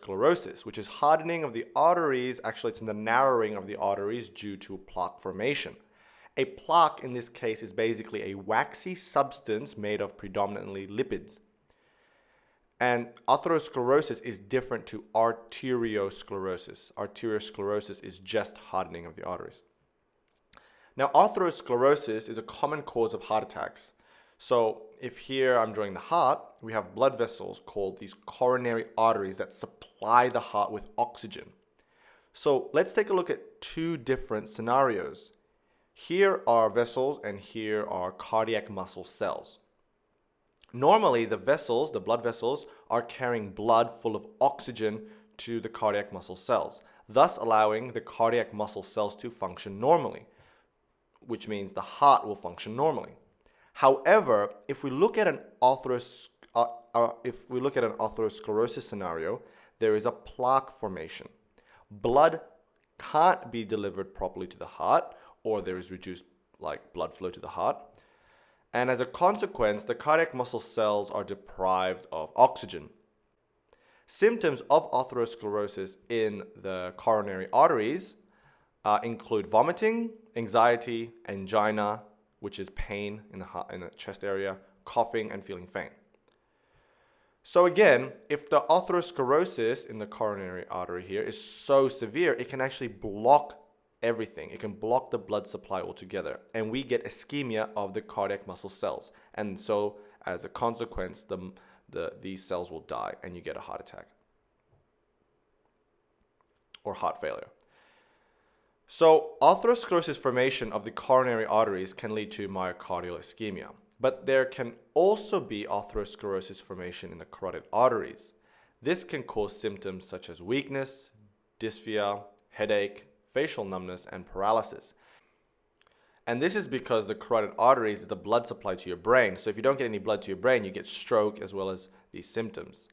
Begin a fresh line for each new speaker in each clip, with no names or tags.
atherosclerosis, which is hardening of the arteries. Actually, it's in the narrowing of the arteries due to plaque formation. A plaque in this case is basically a waxy substance made of predominantly lipids. And atherosclerosis is different to arteriosclerosis. Arteriosclerosis is just hardening of the arteries. Now, atherosclerosis is a common cause of heart attacks. So if here I'm drawing the heart, we have blood vessels called these coronary arteries that supply the heart with oxygen. So let's take a look at two different scenarios. Here are vessels and here are cardiac muscle cells. Normally, the vessels, the blood vessels, are carrying blood full of oxygen to the cardiac muscle cells, thus allowing the cardiac muscle cells to function normally, which means the heart will function normally. However, if we look at an atherosclerosis scenario, there is a plaque formation. Blood can't be delivered properly to the heart, or there is reduced blood flow to the heart. And as a consequence, the cardiac muscle cells are deprived of oxygen. Symptoms of atherosclerosis in the coronary arteries include vomiting, anxiety, angina, which is pain in the chest area, coughing, and feeling faint. So again, if the atherosclerosis in the coronary artery here is so severe, it can actually block everything. It can block the blood supply altogether, and we get ischemia of the cardiac muscle cells. And so as a consequence, these cells will die and you get a heart attack or heart failure. So atherosclerosis formation of the coronary arteries can lead to myocardial ischemia, but there can also be atherosclerosis formation in the carotid arteries. This can cause symptoms such as weakness, dysphagia, headache, facial numbness, and paralysis. And this is because the carotid arteries is the blood supply to your brain. So if you don't get any blood to your brain, you get stroke as well as these symptoms.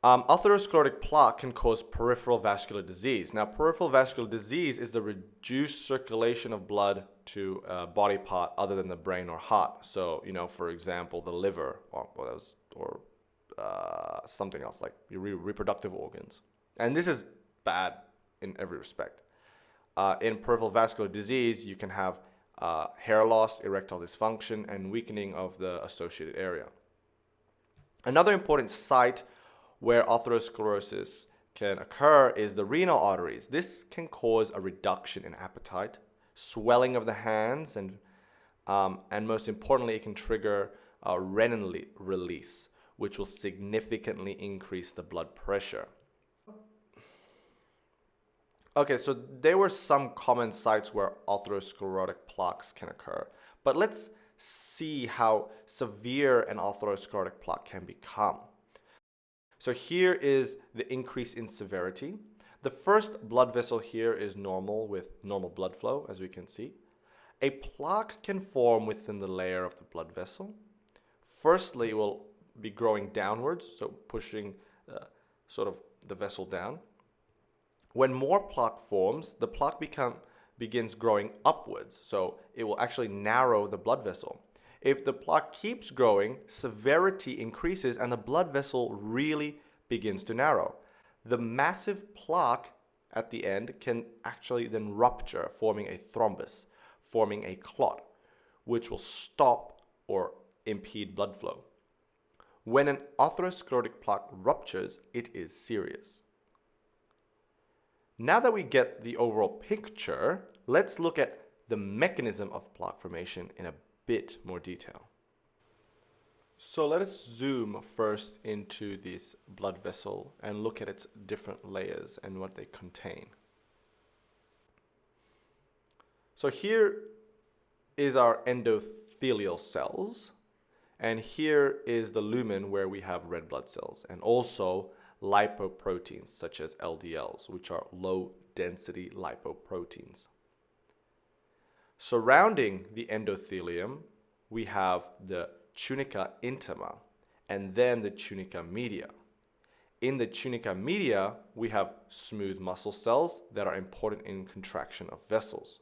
Atherosclerotic plaque can cause peripheral vascular disease. Now, peripheral vascular disease is the reduced circulation of blood to a body part other than the brain or heart. So, for example, the liver or something else like your reproductive organs. And this is bad in every respect. In peripheral vascular disease, you can have hair loss, erectile dysfunction, and weakening of the associated area. Another important site where atherosclerosis can occur is the renal arteries. This can cause a reduction in appetite, swelling of the hands, and most importantly, it can trigger renin release, which will significantly increase the blood pressure. Okay, so there were some common sites where atherosclerotic plaques can occur, but let's see how severe an atherosclerotic plaque can become. So here is the increase in severity. The first blood vessel here is normal with normal blood flow, as we can see. A plaque can form within the layer of the blood vessel. Firstly, it will be growing downwards, so pushing the vessel down. When more plaque forms, the plaque begins growing upwards, so it will actually narrow the blood vessel. If the plaque keeps growing, severity increases and the blood vessel really begins to narrow. The massive plaque at the end can actually then rupture, forming a thrombus, forming a clot, which will stop or impede blood flow. When an atherosclerotic plaque ruptures, it is serious. Now that we get the overall picture, let's look at the mechanism of plaque formation in a bit more detail. So let us zoom first into this blood vessel and look at its different layers and what they contain. So here is our endothelial cells, and here is the lumen where we have red blood cells, and also lipoproteins such as LDLs, which are low density lipoproteins. Surrounding the endothelium, we have the tunica intima and then the tunica media. In the tunica media, we have smooth muscle cells that are important in contraction of vessels.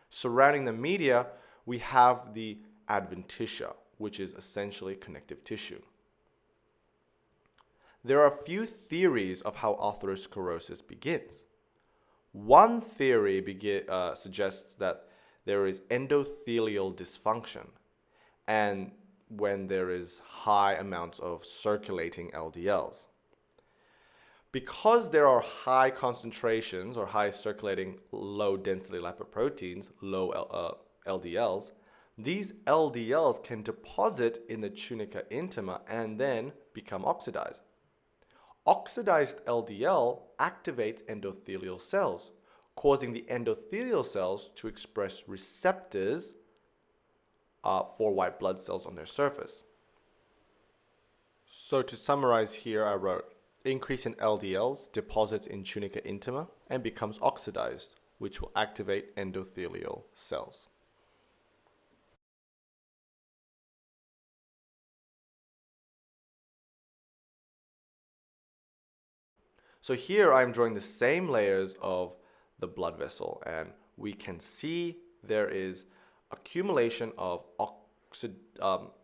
Surrounding the media, we have the adventitia, which is essentially connective tissue. There are a few theories of how atherosclerosis begins. One theory suggests that there is endothelial dysfunction, and when there is high amounts of circulating LDLs. Because there are high concentrations or high circulating low density lipoproteins, low LDLs, these LDLs can deposit in the tunica intima and then become oxidized. Oxidized LDL activates endothelial cells, causing the endothelial cells to express receptors for white blood cells on their surface. So to summarize here, I wrote, increase in LDLs deposits in tunica intima and becomes oxidized, which will activate endothelial cells. So here I'm drawing the same layers of the blood vessel, and we can see there is accumulation of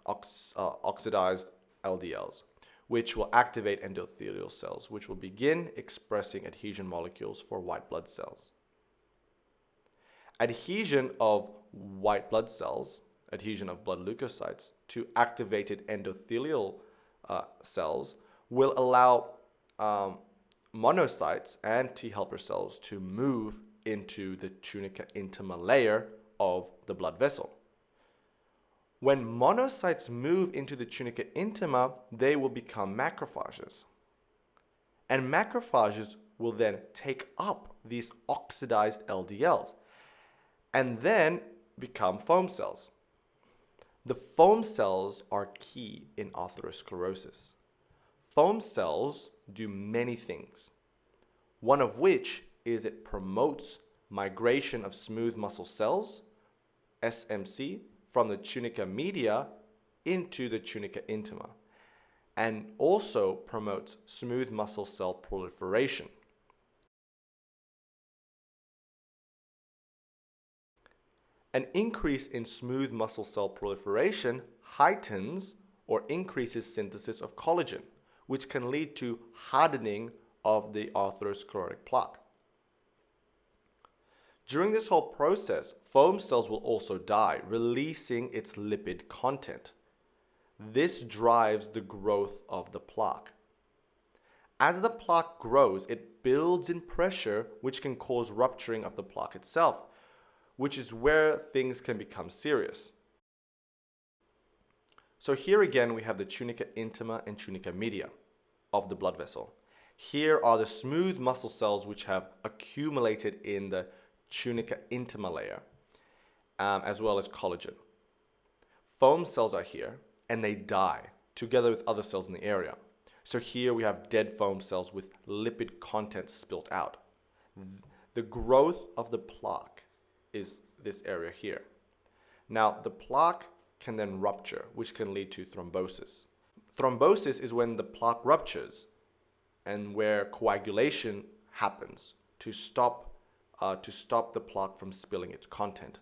oxidized LDLs, which will activate endothelial cells, which will begin expressing adhesion molecules for white blood cells. Adhesion of white blood cells, adhesion of blood leukocytes to activated endothelial cells will allow monocytes and T helper cells to move into the tunica intima layer of the blood vessel. When monocytes move into the tunica intima, they will become macrophages. And macrophages will then take up these oxidized LDLs and then become foam cells. The foam cells are key in atherosclerosis. Foam cells do many things, one of which is it promotes migration of smooth muscle cells, SMC, from the tunica media into the tunica intima, and also promotes smooth muscle cell proliferation. An increase in smooth muscle cell proliferation heightens or increases synthesis of collagen, which can lead to hardening of the atherosclerotic plaque. During this whole process, foam cells will also die, releasing its lipid content. This drives the growth of the plaque. As the plaque grows, it builds in pressure, which can cause rupturing of the plaque itself, which is where things can become serious. So here again, we have the tunica intima and tunica media of the blood vessel. Here are the smooth muscle cells which have accumulated in the tunica intima layer, as well as collagen. Foam cells are here, and they die together with other cells in the area. So here we have dead foam cells with lipid content spilt out. The growth of the plaque is this area here. Now, the plaque can then rupture, which can lead to thrombosis. Thrombosis is when the plaque ruptures and where coagulation happens to stop the plaque from spilling its content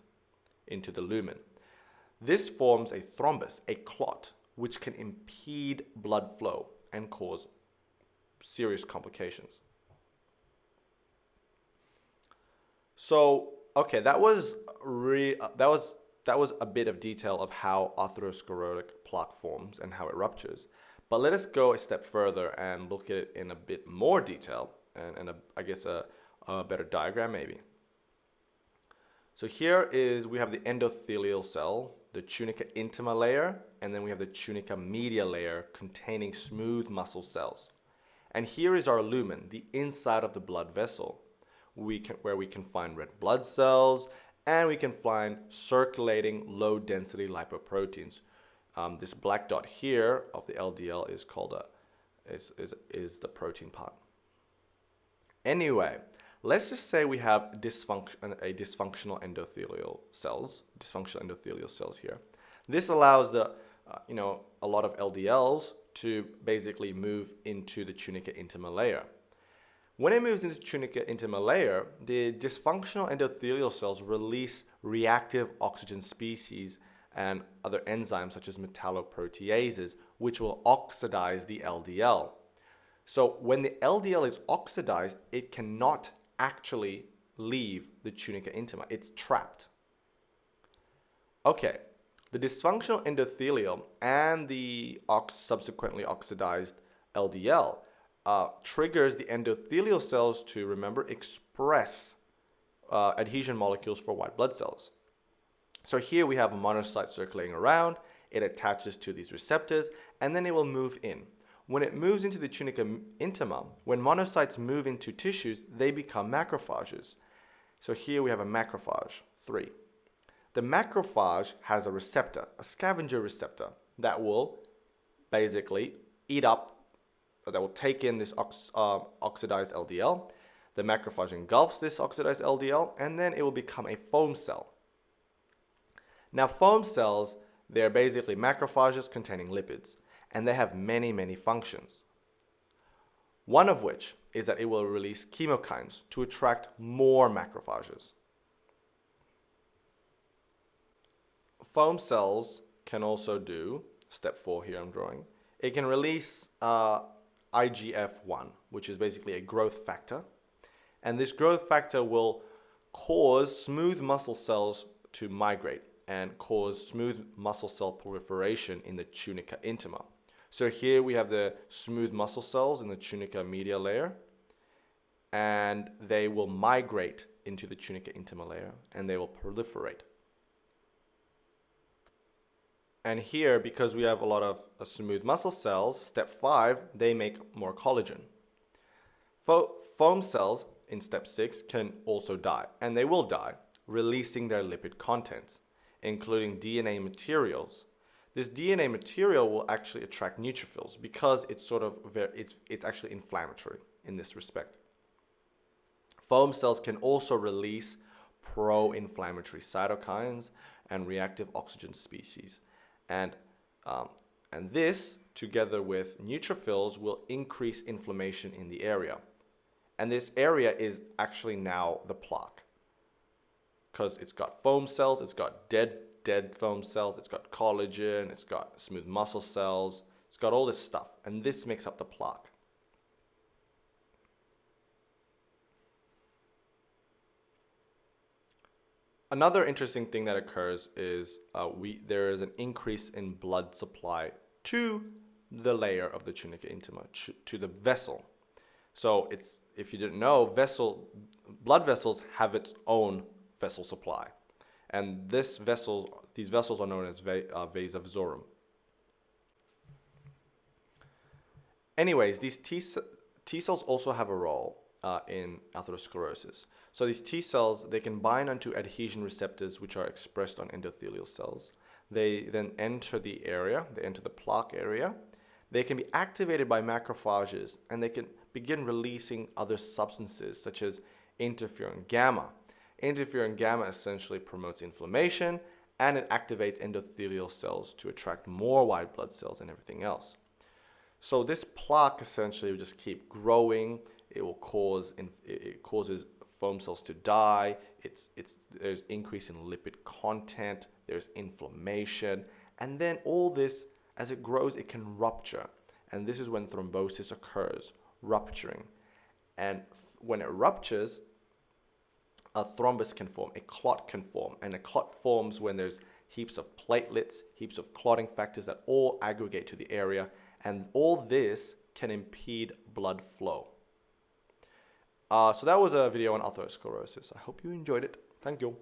into the lumen. This forms a thrombus, a clot, which can impede blood flow and cause serious complications. So, okay, that was a bit of detail of how atherosclerotic plaque forms and how it ruptures. But let us go a step further and look at it in a bit more detail and I guess a better diagram maybe. So here we have the endothelial cell, the tunica intima layer, and then we have the tunica media layer containing smooth muscle cells. And here is our lumen, the inside of the blood vessel, where we can find red blood cells and we can find circulating low density lipoproteins. This black dot here of the LDL is called is the protein part. Anyway, let's just say we have dysfunctional endothelial cells here. This allows a lot of LDLs to basically move into the tunica intima layer. When it moves into the tunica intima layer, the dysfunctional endothelial cells release reactive oxygen species and other enzymes such as metalloproteases, which will oxidize the LDL. So when the LDL is oxidized, it cannot actually leave the tunica intima. It's trapped. Okay, the dysfunctional endothelium and the subsequently oxidized LDL triggers the endothelial cells to, remember, express adhesion molecules for white blood cells. So here we have a monocyte circulating around, it attaches to these receptors, and then it will move in. When it moves into the tunica intima, when monocytes move into tissues, they become macrophages. So here we have a macrophage, 3. The macrophage has a receptor, a scavenger receptor, that will basically eat up, that will take in this oxidized LDL. The macrophage engulfs this oxidized LDL, and then it will become a foam cell. Now, foam cells, they're basically macrophages containing lipids, and they have many, many functions. One of which is that it will release chemokines to attract more macrophages. Foam cells can also do, step 4 here I'm drawing, it can release IGF-1, which is basically a growth factor. And this growth factor will cause smooth muscle cells to migrate and cause smooth muscle cell proliferation in the tunica intima. So here we have the smooth muscle cells in the tunica media layer, and they will migrate into the tunica intima layer, and they will proliferate. And here, because we have a lot of smooth muscle cells, step 5, they make more collagen. Foam cells in step 6 can also die, and they will die, releasing their lipid contents, including DNA materials. This DNA material will actually attract neutrophils because it's it's actually inflammatory in this respect. Foam cells can also release pro-inflammatory cytokines and reactive oxygen species. And this, together with neutrophils, will increase inflammation in the area. And this area is actually now the plaque, because it's got foam cells, it's got dead foam cells, it's got collagen, it's got smooth muscle cells, it's got all this stuff, and this makes up the plaque. Another interesting thing that occurs is there is an increase in blood supply to the layer of the tunica intima, to the vessel. So if you didn't know, blood vessels have its own vessel supply, and these vessels are known as vasa vasorum. Anyways, these T cells also have a role in atherosclerosis. So these T cells, they can bind onto adhesion receptors which are expressed on endothelial cells. They then enter the area, they enter the plaque area. They can be activated by macrophages, and they can begin releasing other substances such as interferon gamma. Interferon gamma essentially promotes inflammation, and it activates endothelial cells to attract more white blood cells and everything else. So this plaque essentially will just keep growing. It causes foam cells to die. There's increase in lipid content. There's inflammation, and then all this, as it grows, it can rupture, and this is when thrombosis occurs, rupturing. And when it ruptures, a thrombus can form, a clot can form, and a clot forms when there's heaps of platelets, heaps of clotting factors that all aggregate to the area, and all this can impede blood flow. So that was a video on atherosclerosis. I hope you enjoyed it. Thank you.